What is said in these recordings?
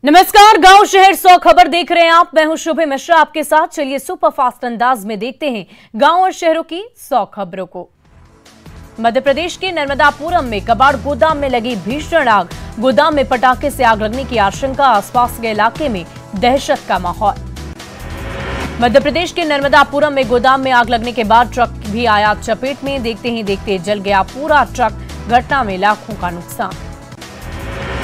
नमस्कार, गांव शहर 100 खबर देख रहे हैं आप। मैं हूं शुभे मिश्रा आपके साथ। चलिए सुपरफास्ट अंदाज में देखते हैं गांव और शहरों की 100 खबरों को। मध्य प्रदेश के नर्मदापुरम में कबाड़ गोदाम में लगी भीषण आग। गोदाम में पटाखे से आग लगने की आशंका, आसपास के इलाके में दहशत का माहौल। मध्य प्रदेश के नर्मदापुरम में गोदाम में आग लगने के बाद ट्रक भी आया चपेट में। देखते ही देखते जल गया पूरा ट्रक। घटना में लाखों का नुकसान।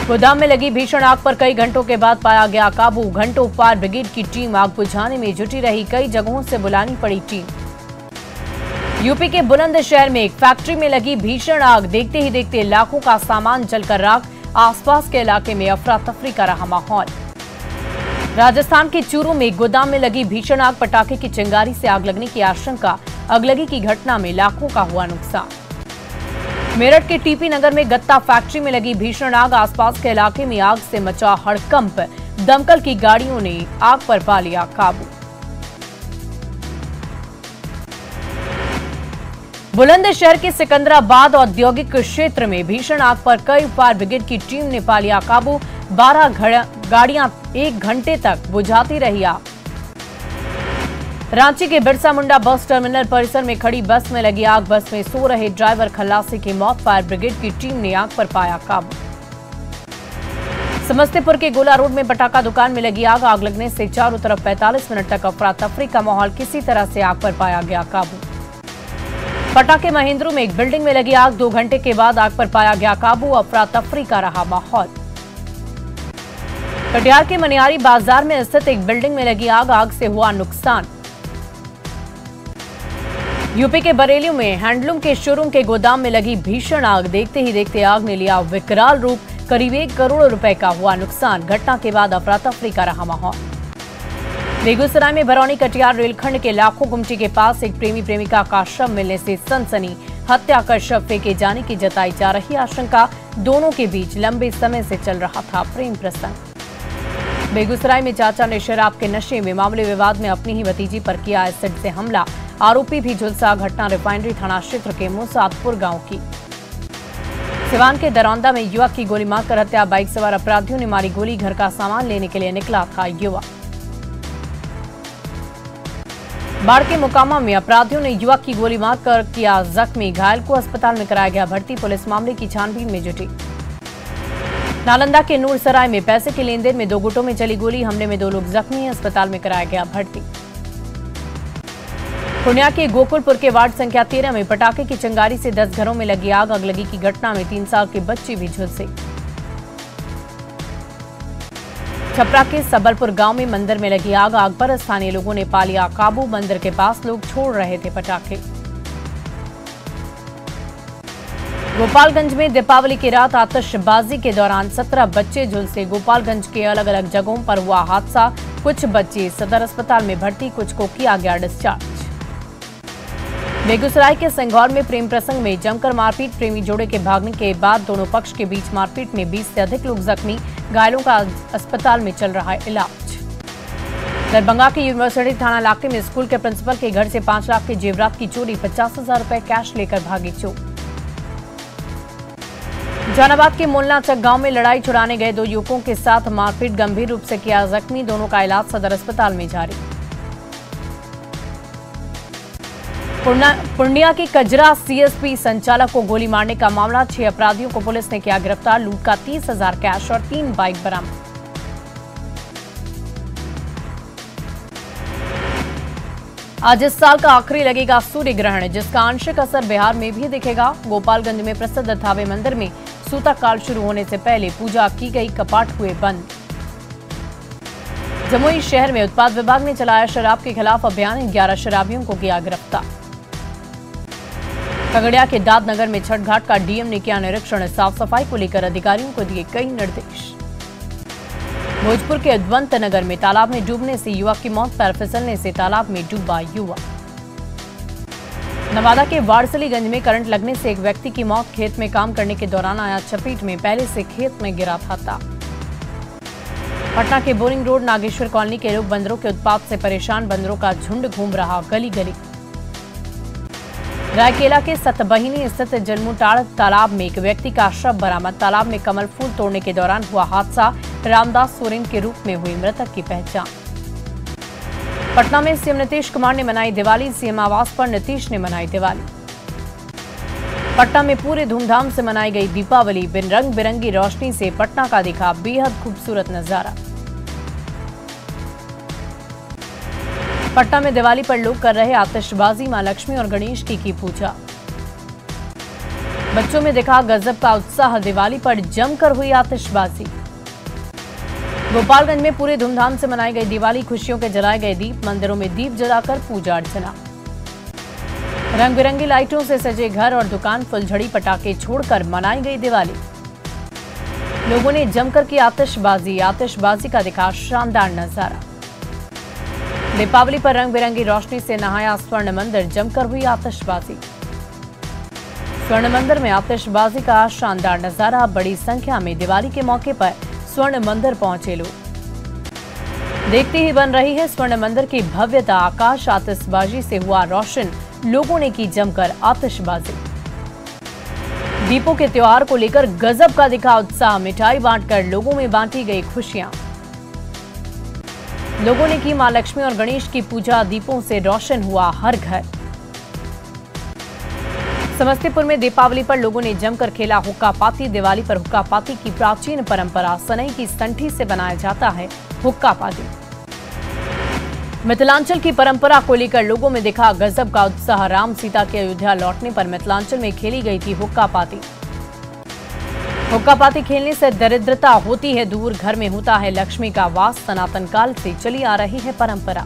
गोदाम में लगी भीषण आग पर कई घंटों के बाद पाया गया काबू। घंटों फायर ब्रिगेड की टीम आग बुझाने में जुटी रही। कई जगहों से बुलानी पड़ी टीम। यूपी के बुलंदशहर में एक फैक्ट्री में लगी भीषण आग। देखते ही देखते लाखों का सामान जलकर राख। आसपास के इलाके में अफरा तफरी का रहा माहौल। राजस्थान के चूरू में गोदाम में लगी भीषण आग। पटाखे की चिंगारी से आग लगने की आशंका। अगलगी की घटना में लाखों का हुआ नुकसान। मेरठ के टीपी नगर में गत्ता फैक्ट्री में लगी भीषण आग। आसपास के इलाके में आग से मचा हड़कंप। दमकल की गाड़ियों ने आग पर पा लिया काबू। बुलंदशहर के सिकंदराबाद औद्योगिक क्षेत्र में भीषण आग पर कई फायर ब्रिगेड की टीम ने पा लिया काबू। 12 गाड़ियां 1 घंटे तक बुझाती रही आग। रांची के बिरसा मुंडा बस टर्मिनल परिसर में खड़ी बस में लगी आग। बस में सो रहे ड्राइवर खल्लासी की मौत। फायर ब्रिगेड की टीम ने आग पर पाया काबू। समस्तीपुर के गोला रोड में पटाखा दुकान में लगी आग। आग लगने से चारों तरफ 45 मिनट तक अफरा तफरी का माहौल। किसी तरह से आग पर पाया गया काबू। पटाखे महेंद्रू में एक बिल्डिंग में लगी आग। 2 घंटे के बाद आग पर पाया गया काबू। अफरा तफरी का रहा माहौल। कटिहार के मनियारी बाजार में स्थित एक बिल्डिंग में लगी आग। आग से हुआ नुकसान। यूपी के बरेली में हैंडलूम के शोरूम के गोदाम में लगी भीषण आग। देखते ही देखते आग ने लिया विकराल रूप। करीब 1 करोड़ रुपए का हुआ नुकसान। घटना के बाद अफरा तफरी का रहा माहौल। बेगूसराय में बरौनी कटिहार रेलखंड के लाखों गुमटी के पास एक प्रेमी प्रेमिका का शव मिलने से सनसनी। हत्या कर शव फेंके जाने की जताई जा रही आशंका। दोनों के बीच लंबे समय से चल रहा था प्रेम प्रसंग। बेगूसराय में चाचा ने शराब के नशे में मामले विवाद में अपनी ही भतीजी पर किया एसिड से हमला। आरोपी भी झुलसा। घटना रिफाइनरी थाना क्षेत्र के मुसादपुर गांव की। सिवान के दरौंदा में युवक की गोली मारकर हत्या। बाइक सवार अपराधियों ने मारी गोली। घर का सामान लेने के लिए निकला था युवक। बाढ़ के मोकामा में अपराधियों ने युवक की गोली मारकर किया जख्मी। घायल को अस्पताल में कराया गया भर्ती। पुलिस मामले की छानबीन में जुटी। नालंदा के नूरसराय में पैसे के लेन देन में 2 गुटों में चली गोली। हमले में 2 लोग जख्मी हैं। अस्पताल में कराया गया भर्ती। पूर्णिया के गोकुलपुर के वार्ड संख्या 13 में पटाखे की चिंगारी से 10 घरों में लगी आग। अगलगी की घटना में 3 साल के बच्चे भी झुलसे। छपरा के सबलपुर गांव में मंदिर में लगी आग। आग पर स्थानीय लोगों ने पा लिया काबू। मंदिर के पास लोग छोड़ रहे थे पटाखे। गोपालगंज में दीपावली की रात आतिशबाजी के दौरान 17 बच्चे झुलसे। गोपालगंज के अलग अलग जगहों पर हुआ हादसा। कुछ बच्चे सदर अस्पताल में भर्ती, कुछ को किया गया डिस्चार्ज। बेगूसराय के सिंघौर में प्रेम प्रसंग में जमकर मारपीट। प्रेमी जोड़े के भागने के बाद दोनों पक्ष के बीच मारपीट में 20 से अधिक लोग जख्मी। घायलों का अस्पताल में चल रहा है इलाज। दरभंगा के यूनिवर्सिटी थाना इलाके में स्कूल के प्रिंसिपल के घर से 5 लाख के जेवरात की चोरी। 50,000 रुपए कैश लेकर भागे चोर। जहानाबाद के मोलनाचक गांव में लड़ाई छुड़ाने गए 2 युवकों के साथ मारपीट। गंभीर रूप से किया जख्मी। दोनों का इलाज सदर अस्पताल में जारी। पूर्णिया के कजरा सीएसपी संचालक को गोली मारने का मामला। 6 अपराधियों को पुलिस ने किया गिरफ्तार। लूट का 30,000 कैश और 3 बाइक बरामद। आज इस साल का आखिरी लगेगा सूर्य ग्रहण, जिसका आंशिक असर बिहार में भी दिखेगा। गोपालगंज में प्रसिद्ध थावे मंदिर में सूतक काल शुरू होने से पहले पूजा की गई, कपाट हुए बंद। जमुई शहर में उत्पाद विभाग ने चलाया शराब के खिलाफ अभियान। 11 शराबियों को किया गिरफ्तार। खगड़िया के दाद नगर में छठ घाट का डीएम ने किया निरीक्षण। साफ सफाई को लेकर अधिकारियों को दिए कई निर्देश। भोजपुर के अद्वंत नगर में तालाब में डूबने से युवक की मौत। पैर फिसलने से तालाब में डूबा युवक। नवादा के वारसलीगंज में करंट लगने से एक व्यक्ति की मौत। खेत में काम करने के दौरान आया चपेट में। पहले से खेत में गिरा था। पटना के बोरिंग रोड नागेश्वर कॉलोनी के लोग बंदरों के उत्पात से परेशान। बंदरों का झुंड घूम रहा गली गली। रायकेला के सतबहिनी स्थित जलमुटाड़ तालाब में एक व्यक्ति का शव बरामद। तालाब में कमल फूल तोड़ने के दौरान हुआ हादसा। रामदास सोरेन के रूप में हुई मृतक की पहचान। पटना में सीएम नीतीश कुमार ने मनाई दिवाली। सीएम आवास पर नीतीश ने मनाई दिवाली। पटना में पूरे धूमधाम से मनाई गई दीपावली। रंग बिरंगी रोशनी से पटना का दिखा बेहद खूबसूरत नजारा। पटना में दिवाली पर लोग कर रहे आतिशबाजी। मां लक्ष्मी और गणेश की पूजा। बच्चों में दिखा गजब का उत्साह। दिवाली पर जमकर हुई आतिशबाजी। गोपालगंज में पूरे धूमधाम से मनाई गई दिवाली। खुशियों के जलाए गए दीप। मंदिरों में दीप जलाकर पूजा अर्चना। रंग बिरंगी लाइटों से सजे घर और दुकान। फुलझड़ी पटाखे छोड़कर मनाई गई दिवाली। लोगों ने जमकर की आतिशबाजी। आतिशबाजी का दिखा शानदार नजारा। दीपावली पर रंग बिरंगी रोशनी से नहाया स्वर्ण मंदिर। जमकर हुई आतिशबाजी। स्वर्ण मंदिर में आतिशबाजी का शानदार नजारा। बड़ी संख्या में दिवाली के मौके पर स्वर्ण मंदिर पहुंचे लोग। देखते ही बन रही है स्वर्ण मंदिर की भव्यता। आकाश आतिशबाजी से हुआ रोशन। लोगों ने की जमकर आतिशबाजी। दीपों के त्योहार को लेकर गजब का दिखा उत्साह। मिठाई बांटकर लोगों में बांटी गई खुशियां। लोगों ने की मां लक्ष्मी और गणेश की पूजा। दीपों से रोशन हुआ हर घर। समस्तीपुर में दीपावली पर लोगों ने जमकर खेला हुक्का पाती। दिवाली पर हुक्का पाती की प्राचीन परंपरा। सनई की संठी से बनाया जाता है हुक्का पाती। मिथिलांचल की परंपरा को लेकर लोगों में दिखा गजब का उत्साह। राम सीता के अयोध्या लौटने पर मिथिलांचल में खेली गई थी हुक्का पाती। हुक्का पाती खेलने से दरिद्रता होती है दूर। घर में होता है लक्ष्मी का वास। सनातन काल से चली आ रही है परंपरा।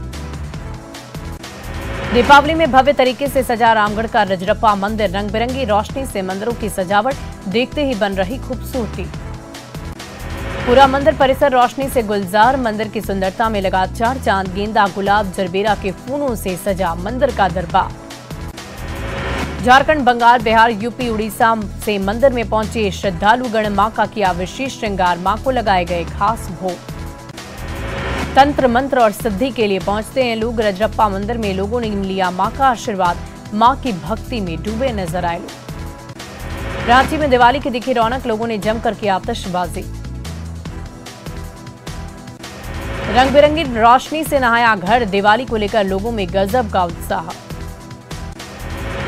दीपावली में भव्य तरीके से सजा रामगढ़ का रजरप्पा मंदिर। रंग बिरंगी रोशनी से मंदिरों की सजावट देखते ही बन रही खूबसूरती। पूरा मंदिर परिसर रोशनी से गुलजार। मंदिर की सुंदरता में लगा चार चांद। गेंदा गुलाब जरबेरा के फूलों से सजा मंदिर का दरबार। झारखंड, बंगाल, बिहार, यूपी, उड़ीसा से मंदिर में पहुंचे श्रद्धालुगण। मां का किया विशेष श्रृंगार। मां को लगाए गए खास भोग। तंत्र मंत्र और सिद्धि के लिए पहुंचते हैं लोग। रजरप्पा मंदिर में लोगों ने लिया मां का आशीर्वाद। मां की भक्ति में डूबे नजर आए लोग। रांची में दिवाली की दिखी रौनक। लोगों ने जमकर की आतिशबाजी। रंग बिरंगी रोशनी से नहाया घर। दिवाली को लेकर लोगों में गजब का उत्साह।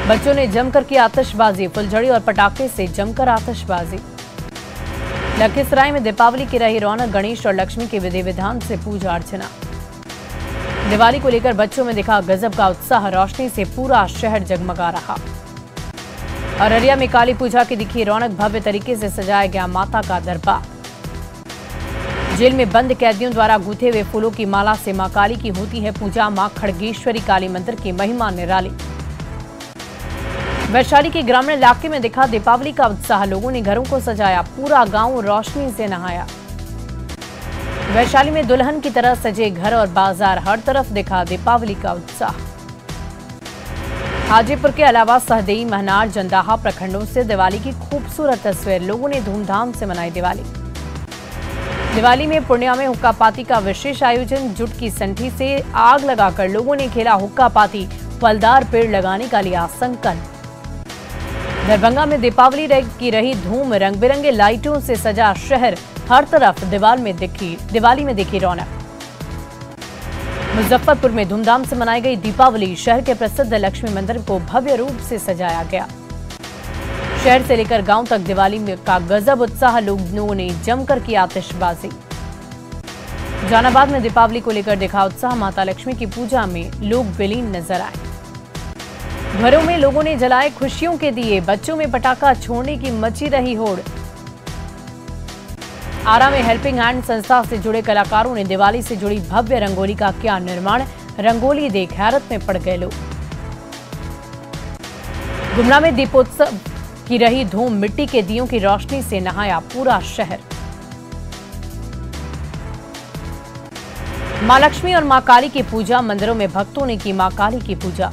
बच्चों ने जमकर की आतिशबाजी। फुलझड़ी और पटाखे से जमकर आतिशबाजी। लखीसराय में दीपावली की रही रौनक। गणेश और लक्ष्मी के विधि विधान से पूजा अर्चना। दिवाली को लेकर बच्चों में दिखा गजब का उत्साह। रोशनी से पूरा शहर जगमगा रहा। अररिया में काली पूजा की दिखी रौनक। भव्य तरीके से सजाया गया माता का दरबार। जेल में बंद कैदियों द्वारा गूंथे हुए फूलों की माला से मां काली की होती है पूजा। मां खड़गेश्वरी काली मंदिर की महिमा निराली। वैशाली के ग्रामीण इलाके में दिखा दीपावली का उत्साह। लोगों ने घरों को सजाया। पूरा गांव रोशनी से नहाया। वैशाली में दुल्हन की तरह सजे घर और बाजार। हर तरफ दिखा दीपावली का उत्साह। हाजीपुर के अलावा सहदेई, महनार, जंदाहा प्रखंडों से दिवाली की खूबसूरत तस्वीर। लोगों ने धूमधाम से मनाई दिवाली। दिवाली में पूर्णिया में हुक्का पाती का विशेष आयोजन। जुट की संठी से आग लगाकर लोगों ने खेला हुक्का पाती। फलदार पेड़ लगाने का लिया संकल्प। दरभंगा में दीपावली की रही धूम। रंग बिरंगे लाइटों से सजा शहर। हर तरफ दिवाली में दिखी रौनक। मुजफ्फरपुर में धूमधाम से मनाई गई दीपावली। शहर के प्रसिद्ध लक्ष्मी मंदिर को भव्य रूप से सजाया गया। शहर से लेकर गांव तक दिवाली का गजब उत्साह। लोगों ने जमकर की आतिशबाजी। जहानाबाद में दीपावली को लेकर दिखा उत्साह। माता लक्ष्मी की पूजा में लोग विलीन नजर आए। घरों में लोगों ने जलाए खुशियों के दिए। बच्चों में पटाखा छोड़ने की मची रही होड़। आरा में हेल्पिंग हैंड संस्था से जुड़े कलाकारों ने दिवाली से जुड़ी भव्य रंगोली का किया निर्माण। रंगोली देख हैरत में पड़ गए लोग। गुमला में दीपोत्सव की रही धूम। मिट्टी के दियों की रोशनी से नहाया पूरा शहर। मां लक्ष्मी और मां काली की पूजा। मंदिरों में भक्तों ने की मां काली की पूजा।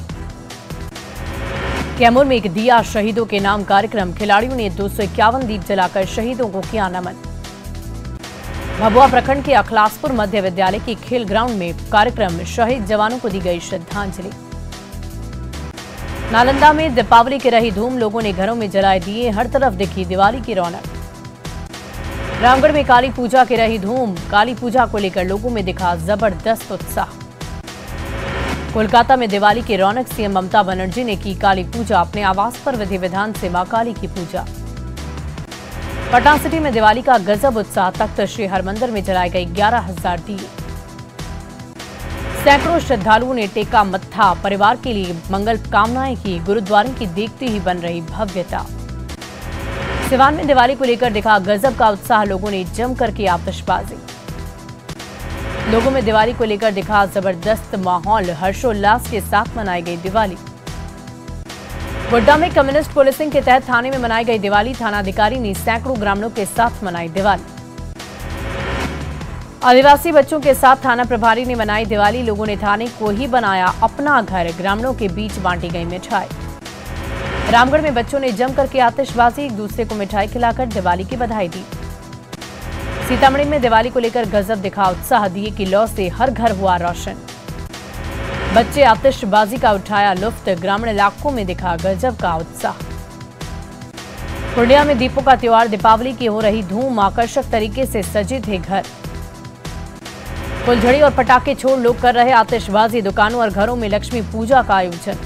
कैमूर में एक दिया शहीदों के नाम कार्यक्रम। खिलाड़ियों ने 251 दीप जलाकर शहीदों को किया नमन। भभुआ प्रखंड के अखलासपुर मध्य विद्यालय की खेल ग्राउंड में कार्यक्रम। शहीद जवानों को दी गई श्रद्धांजलि। नालंदा में दीपावली की रही धूम। लोगों ने घरों में जलाए दिए। हर तरफ दिखी दिवाली की रौनक। रामगढ़ में काली पूजा की रही धूम। काली पूजा को लेकर लोगों में दिखा जबरदस्त उत्साह। कोलकाता में दिवाली की रौनक। सीएम ममता बनर्जी ने की काली पूजा। अपने आवास पर विधि विधान से मां काली की पूजा। पटना सिटी में दिवाली का गजब उत्साह। तख्त श्री हरमंदिर में जलाए गए 11,000 दिए। सैकड़ों श्रद्धालुओं ने टेका मत्था। परिवार के लिए मंगल कामनाएं की। गुरुद्वारे की देखते ही बन रही भव्यता। सिवान में दिवाली को लेकर दिखा गजब का उत्साह। लोगों ने जमकर की आतिशबाजी। लोगों में दिवाली को लेकर दिखा जबरदस्त माहौल। हर्षोल्लास के साथ मनाई गई दिवाली। गोड्डा में कम्युनिस्ट पुलिसिंग के तहत थाने में मनाई गई दिवाली। थानाधिकारी ने सैकड़ों ग्रामीणों के साथ मनाई दिवाली। आदिवासी बच्चों के साथ थाना प्रभारी ने मनाई दिवाली। लोगों ने थाने को ही बनाया अपना घर। ग्रामीणों के बीच बांटी गई मिठाई। रामगढ़ में बच्चों ने जमकर की आतिशबाजी। एक दूसरे को मिठाई खिलाकर दिवाली की बधाई दी। सीतामढ़ी में दिवाली को लेकर गजब दिखा उत्साह। दिए की लौ से हर घर हुआ रोशन। बच्चे आतिशबाजी का उठाया लुफ्त। ग्रामीण इलाकों में दिखा गजब का उत्साह। पूर्णिया में दीपों का त्योहार दीपावली की हो रही धूम। आकर्षक तरीके से सजे थे घर। फुलझड़ी और पटाखे छोड़ लोग कर रहे आतिशबाजी। दुकानों और घरों में लक्ष्मी पूजा का आयोजन।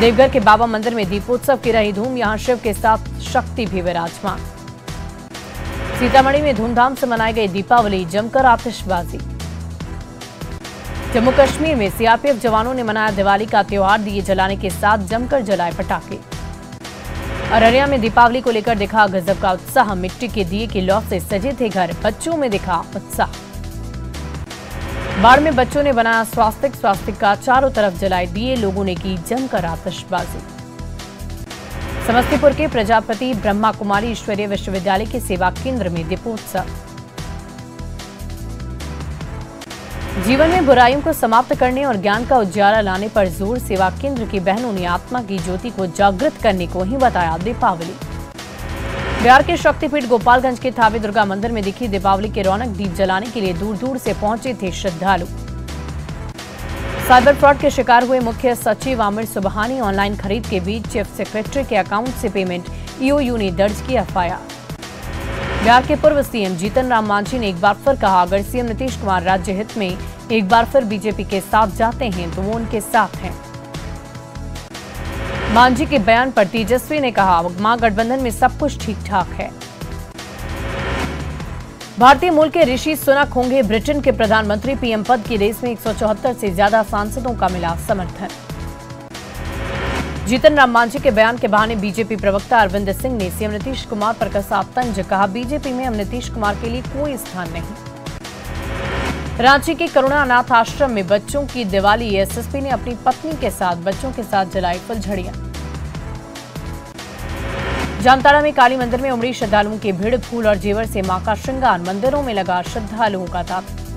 देवघर के बाबा मंदिर में दीपोत्सव की रही धूम। यहां शिव के साथ शक्ति भी विराजमान। सीतामढ़ी में धूमधाम से मनाई गई दीपावली। जमकर आतिशबाजी। जम्मू कश्मीर में सीआरपीएफ जवानों ने मनाया दिवाली का त्योहार। दिए जलाने के साथ जमकर जलाए पटाखे। अररिया में दीपावली को लेकर दिखा गजब का उत्साह। मिट्टी के दिए की लौ से सजे थे घर। बच्चों में दिखा उत्साह। बाढ़ में बच्चों ने बनाया स्वास्तिक का चारों तरफ जलाए दिए। लोगों ने की जमकर आतिशबाजी। समस्तीपुर के प्रजापति ब्रह्मा कुमारी ईश्वरीय विश्वविद्यालय के सेवा केंद्र में दीपोत्सव। जीवन में बुराइयों को समाप्त करने और ज्ञान का उजाला लाने पर जोर। सेवा केंद्र की बहनों ने आत्मा की ज्योति को जागृत करने को ही बताया दीपावली। बिहार के शक्तिपीठ गोपालगंज के थावे दुर्गा मंदिर में दिखी दीपावली की रौनक। दीप जलाने के लिए दूर दूर से पहुंचे थे श्रद्धालु। साइबर फ्रॉड के शिकार हुए मुख्य सचिव आमिर सुबहानी। ऑनलाइन खरीद के बीच चीफ सेक्रेटरी के अकाउंट से पेमेंट। ईओयू ने दर्ज की एफआईआर। बिहार के पूर्व सीएम जीतन राम मांझी ने एक बार फिर कहा, अगर सीएम नीतीश कुमार राज्य हित में एक बार फिर बीजेपी के साथ जाते हैं तो वो उनके साथ हैं। मांझी के बयान पर तेजस्वी ने कहा, महागठबंधन में सब कुछ ठीक ठाक है। भारतीय मूल के ऋषि सुनक होंगे ब्रिटेन के प्रधानमंत्री। पीएम पद की रेस में 174 से ज्यादा सांसदों का मिला समर्थन। जीतन राम मांझी के बयान के बहाने बीजेपी प्रवक्ता अरविंद सिंह ने सीएम नीतीश कुमार पर कसा तंज। कहा, बीजेपी में अब नीतीश कुमार के लिए कोई स्थान नहीं। रांची के करुणा अनाथ आश्रम में बच्चों की दिवाली। एसएसपी ने अपनी पत्नी के साथ बच्चों के साथ जलाई फुलझड़ियां। जामताड़ा में काली मंदिर में उमड़ी श्रद्धालुओं की भीड़। फूल और जेवर से मां का श्रृंगार। मंदिरों में लगा श्रद्धालुओं का तांता।